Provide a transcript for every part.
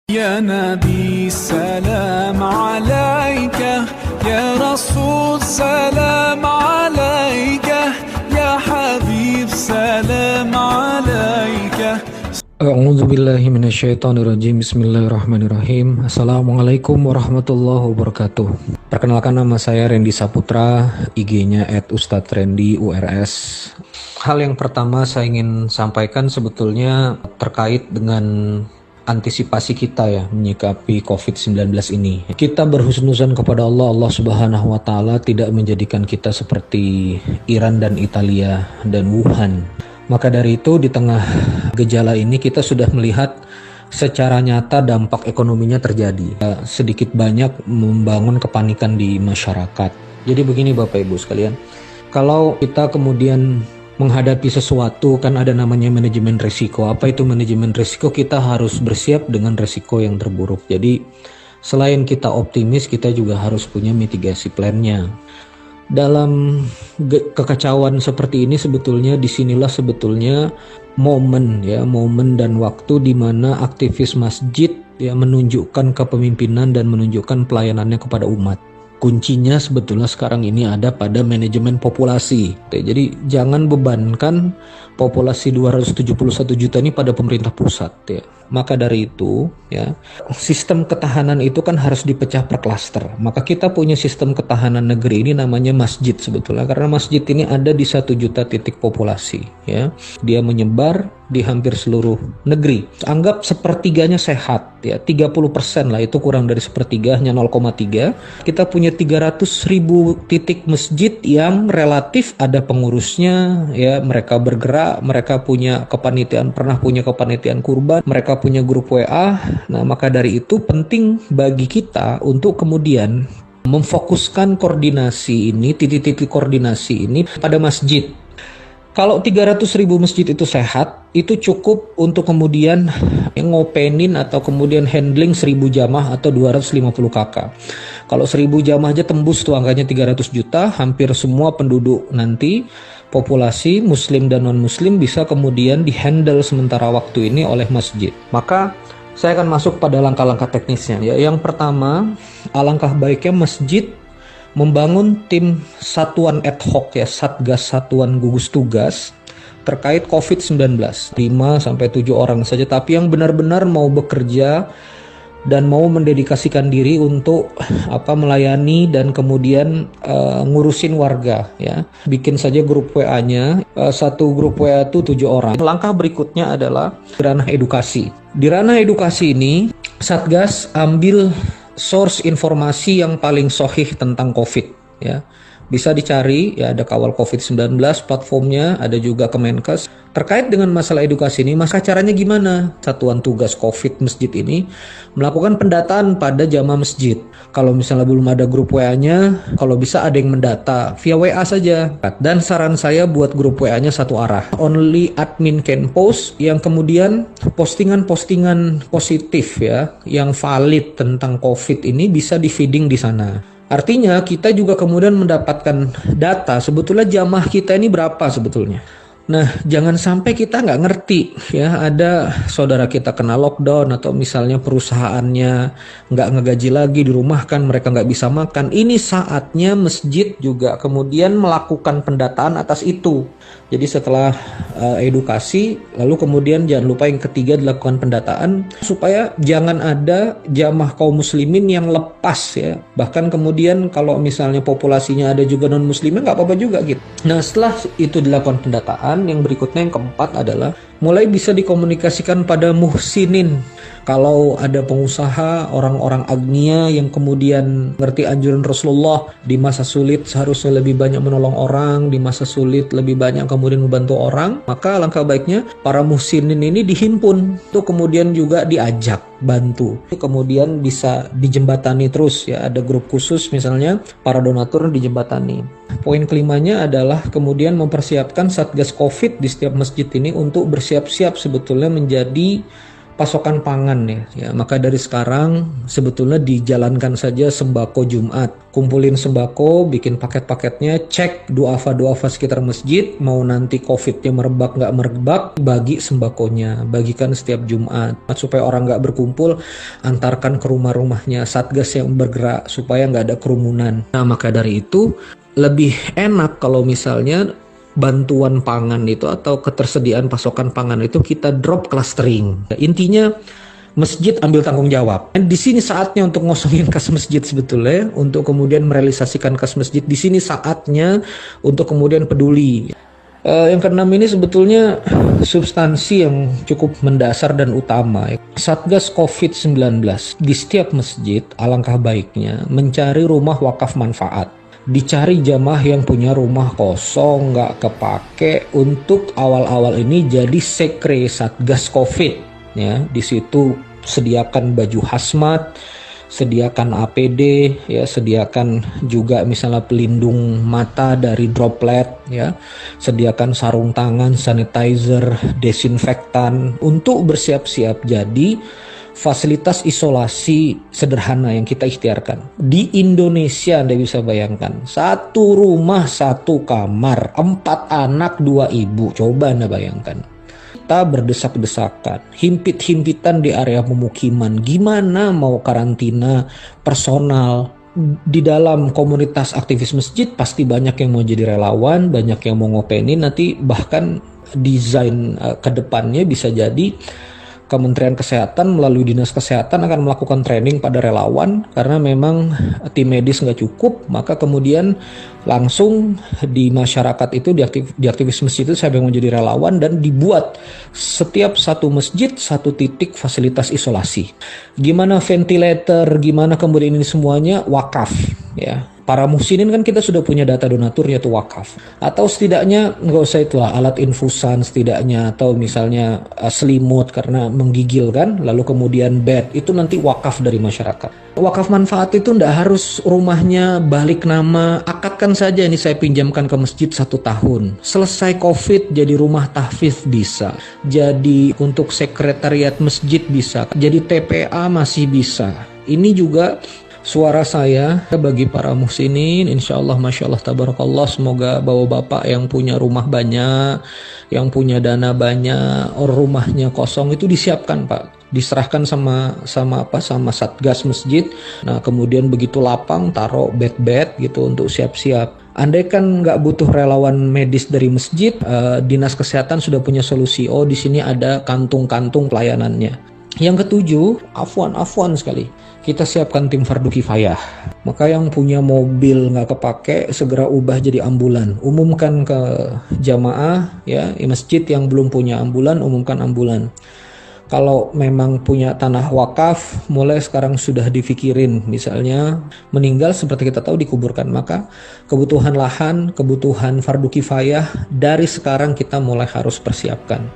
Ya Nabi salam alaika, Ya Rasul salam alaika, Ya Habib salam alaika. A'udzubillahi minasyaitonirrajim. Bismillahirrahmanirrahim. Assalamualaikum warahmatullahi wabarakatuh. Perkenalkan, nama saya Randy Saputra, IG-nya @ustadzrandyurs. Hal yang pertama saya ingin sampaikan sebetulnya terkait dengan antisipasi kita ya menyikapi COVID-19 ini. Kita berhusnuzan kepada Allah. Allah Subhanahu wa taala tidak menjadikan kita seperti Iran dan Italia dan Wuhan. Maka dari itu di tengah gejala ini kita sudah melihat secara nyata dampak ekonominya terjadi. Sedikit banyak membangun kepanikan di masyarakat. Jadi begini Bapak Ibu sekalian, kalau kita kemudian menghadapi sesuatu kan ada namanya manajemen risiko. Apa itu manajemen risiko? Kita harus bersiap dengan risiko yang terburuk. Jadi selain kita optimis, kita juga harus punya mitigasi plan-nya. Dalam kekacauan seperti ini sebetulnya disinilah sebetulnya momen dan waktu di mana aktivis masjid ya menunjukkan kepemimpinan dan menunjukkan pelayanannya kepada umat. Kuncinya sebetulnya sekarang ini ada pada manajemen populasi. Jadi jangan bebankan populasi 271 juta ini pada pemerintah pusat ya. Maka dari itu ya, sistem ketahanan itu kan harus dipecah per klaster. Maka kita punya sistem ketahanan negeri ini namanya masjid sebetulnya, karena masjid ini ada di 1 juta titik populasi ya. Dia menyebar di hampir seluruh negeri. Anggap sepertiganya sehat ya, 30% lah, itu kurang dari sepertiga, hanya 0,3. Kita punya 300.000 titik masjid yang relatif ada pengurusnya ya, mereka bergerak, mereka punya kepanitiaan, pernah punya kepanitiaan kurban, mereka punya grup WA. Nah, maka dari itu penting bagi kita untuk kemudian memfokuskan koordinasi ini, titik-titik koordinasi ini pada masjid. Kalau 300.000 masjid itu sehat, itu cukup untuk kemudian ngopenin atau kemudian handling 1.000 jamaah atau 250 KK. Kalau 1.000 jamaah aja tembus tuh angkanya 300 juta, hampir semua penduduk nanti populasi muslim dan non muslim bisa kemudian dihandle sementara waktu ini oleh masjid. Maka saya akan masuk pada langkah-langkah teknisnya ya. Yang pertama, alangkah baiknya masjid membangun tim satuan ad hoc ya, satgas satuan gugus tugas terkait COVID-19, 5-7 orang saja, tapi yang benar-benar mau bekerja dan mau mendedikasikan diri untuk melayani dan kemudian ngurusin warga ya. Bikin saja grup WA-nya, satu grup WA itu 7 orang. Langkah berikutnya adalah di ranah edukasi. Di ranah edukasi ini Satgas ambil source informasi yang paling sahih tentang COVID ya. Bisa dicari ya, ada Kawal COVID-19 platformnya, ada juga Kemenkes. Terkait dengan masalah edukasi ini, maka caranya gimana? Satuan tugas COVID masjid ini melakukan pendataan pada jamaah masjid. Kalau misalnya belum ada grup WA-nya, kalau bisa ada yang mendata via WA saja. Dan saran saya buat grup WA-nya satu arah. Only admin can post, yang kemudian postingan-postingan positif ya, yang valid tentang COVID ini bisa di-feeding di sana. Artinya kita juga kemudian mendapatkan data sebetulnya jamaah kita ini berapa sebetulnya. Nah, jangan sampai kita nggak ngerti ya, ada saudara kita kena lockdown atau misalnya perusahaannya nggak ngegaji lagi, dirumahkan, mereka nggak bisa makan. Ini saatnya masjid juga kemudian melakukan pendataan atas itu. Jadi setelah edukasi, lalu kemudian jangan lupa yang ketiga dilakukan pendataan supaya jangan ada jamaah kaum muslimin yang lepas ya. Bahkan kemudian kalau misalnya populasinya ada juga non muslimin nggak apa-apa juga gitu. Nah, setelah itu dilakukan pendataan, yang berikutnya yang keempat adalah mulai bisa dikomunikasikan pada muhsinin. Kalau ada pengusaha, orang-orang agnia yang kemudian ngerti anjuran Rasulullah, di masa sulit seharusnya lebih banyak menolong orang, di masa sulit lebih banyak kemudian membantu orang, maka langkah baiknya para muhsinin ini dihimpun, itu kemudian juga diajak bantu, kemudian bisa dijembatani terus ya, ada grup khusus misalnya para donatur dijembatani. Poin kelimanya adalah kemudian mempersiapkan satgas COVID di setiap masjid ini untuk bersiap-siap sebetulnya menjadi pasokan pangan ya. Maka dari sekarang sebetulnya dijalankan saja sembako Jumat. Kumpulin sembako, bikin paket-paketnya, cek duafa sekitar masjid, mau nanti COVID-nya merebak nggak merebak, bagi sembakonya, bagikan setiap Jumat. Supaya orang nggak berkumpul, antarkan ke rumah-rumahnya, satgas yang bergerak supaya nggak ada kerumunan. Nah, maka dari itu lebih enak kalau misalnya bantuan pangan itu atau ketersediaan pasokan pangan itu kita drop clustering. Intinya masjid ambil tanggung jawab. Dan di sini saatnya untuk ngosongin kas masjid sebetulnya, untuk kemudian merealisasikan kas masjid. Di sini saatnya untuk kemudian peduli. Yang keenam ini sebetulnya substansi yang cukup mendasar dan utama. Satgas COVID-19 di setiap masjid alangkah baiknya mencari rumah wakaf manfaat. Dicari jamaah yang punya rumah kosong, nggak kepake, untuk awal-awal ini jadi sekre Satgas COVID. Ya, di situ sediakan baju hazmat, sediakan APD, ya, sediakan juga misalnya pelindung mata dari droplet, ya, sediakan sarung tangan, sanitizer, desinfektan untuk bersiap-siap jadi fasilitas isolasi sederhana yang kita ikhtiarkan. Di Indonesia Anda bisa bayangkan, satu rumah satu kamar, 4 anak 2 ibu. Coba Anda bayangkan. Kita berdesak-desakan, himpit-himpitan di area pemukiman. Gimana mau karantina personal? Di dalam komunitas aktivis masjid pasti banyak yang mau jadi relawan, banyak yang mau ngopenin. Nanti bahkan desain ke depannya bisa jadi Kementerian Kesehatan melalui Dinas Kesehatan akan melakukan training pada relawan, karena memang tim medis nggak cukup, maka kemudian langsung di masyarakat itu, di aktivis masjid itu siapa yang mau jadi relawan, dan dibuat setiap satu masjid satu titik fasilitas isolasi. Gimana ventilator, gimana kemudian ini semuanya wakaf, ya. Para muhsinin kan kita sudah punya data donatur, yaitu wakaf. Atau setidaknya nggak usah itulah, alat infusan setidaknya, atau misalnya selimut karena menggigil kan, lalu kemudian bed, itu nanti wakaf dari masyarakat. Wakaf manfaat itu nggak harus rumahnya balik nama, akadkan saja ini saya pinjamkan ke masjid 1 tahun. Selesai COVID jadi rumah tahfiz bisa, jadi untuk sekretariat masjid bisa, jadi TPA masih bisa. Ini juga suara saya bagi para muhsinin, insya Allah, masya Allah, tabarakallah, semoga bapak-bapak yang punya rumah banyak, yang punya dana banyak, rumahnya kosong itu disiapkan Pak, diserahkan sama satgas masjid. Nah kemudian begitu lapang taruh bed gitu untuk siap-siap. Andai kan nggak butuh relawan medis dari masjid, dinas kesehatan sudah punya solusi. Oh, di sini ada kantung-kantung pelayanannya. Yang ketujuh, afwan sekali, kita siapkan tim fardu kifayah. Maka yang punya mobil nggak kepake, segera ubah jadi ambulan. Umumkan ke jamaah, ya, masjid yang belum punya ambulan, umumkan ambulan. Kalau memang punya tanah wakaf, mulai sekarang sudah difikirin, misalnya meninggal seperti kita tahu dikuburkan, maka kebutuhan lahan, kebutuhan fardu kifayah dari sekarang kita mulai harus persiapkan.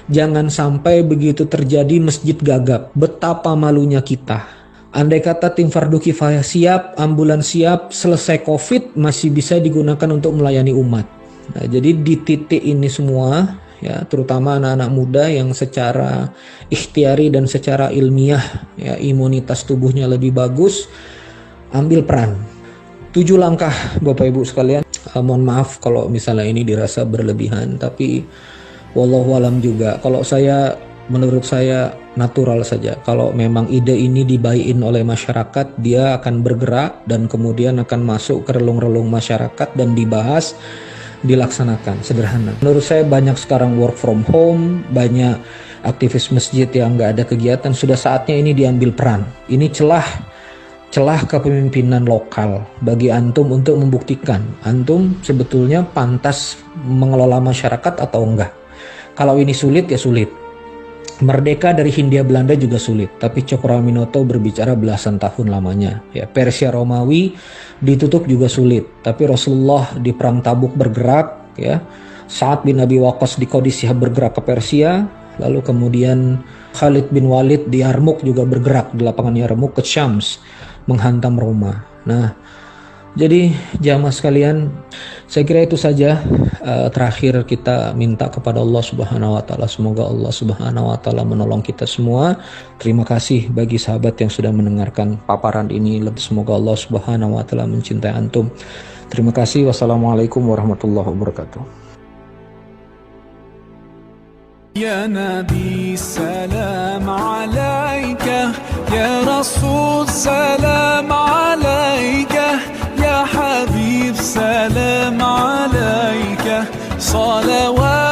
Jangan sampai begitu terjadi masjid gagap, betapa malunya kita. Andai kata tim fardu kifayah siap, ambulan siap, selesai COVID masih bisa digunakan untuk melayani umat. Nah, jadi di titik ini semua, ya, terutama anak-anak muda yang secara ikhtiari dan secara ilmiah, ya, imunitas tubuhnya lebih bagus, ambil peran. 7 langkah Bapak Ibu sekalian. Mohon maaf kalau misalnya ini dirasa berlebihan, tapi wallahualam juga. Kalau menurut saya natural saja. Kalau memang ide ini dibaiin oleh masyarakat, dia akan bergerak dan kemudian akan masuk ke relung-relung masyarakat dan dibahas, dilaksanakan. Sederhana. Menurut saya banyak sekarang work from home, banyak aktivis masjid yang nggak ada kegiatan. Sudah saatnya ini diambil peran. Ini celah kepemimpinan lokal bagi antum untuk membuktikan antum sebetulnya pantas mengelola masyarakat atau enggak. Kalau ini sulit ya sulit. Merdeka dari Hindia Belanda juga sulit, tapi Cokroaminoto berbicara belasan tahun lamanya. Ya, Persia Romawi ditutup juga sulit, tapi Rasulullah di perang Tabuk bergerak, ya. Sa'ad bin Abi Waqqas di Qadisiyah bergerak ke Persia, lalu kemudian Khalid bin Walid di Yarmuk juga bergerak di lapangan Yarmuk ke Syams menghantam Roma. Nah, Jadi jamaah sekalian, saya kira itu saja. Terakhir kita minta kepada Allah Subhanahu wa taala, semoga Allah Subhanahu wa taala menolong kita semua. Terima kasih bagi sahabat yang sudah mendengarkan paparan ini. Semoga Allah Subhanahu wa taala mencintai antum. Terima kasih. Wassalamualaikum warahmatullahi wabarakatuh. يا نبي سلام عليك يا رسول سلام عليك يا حبيب سلام عليك صلوات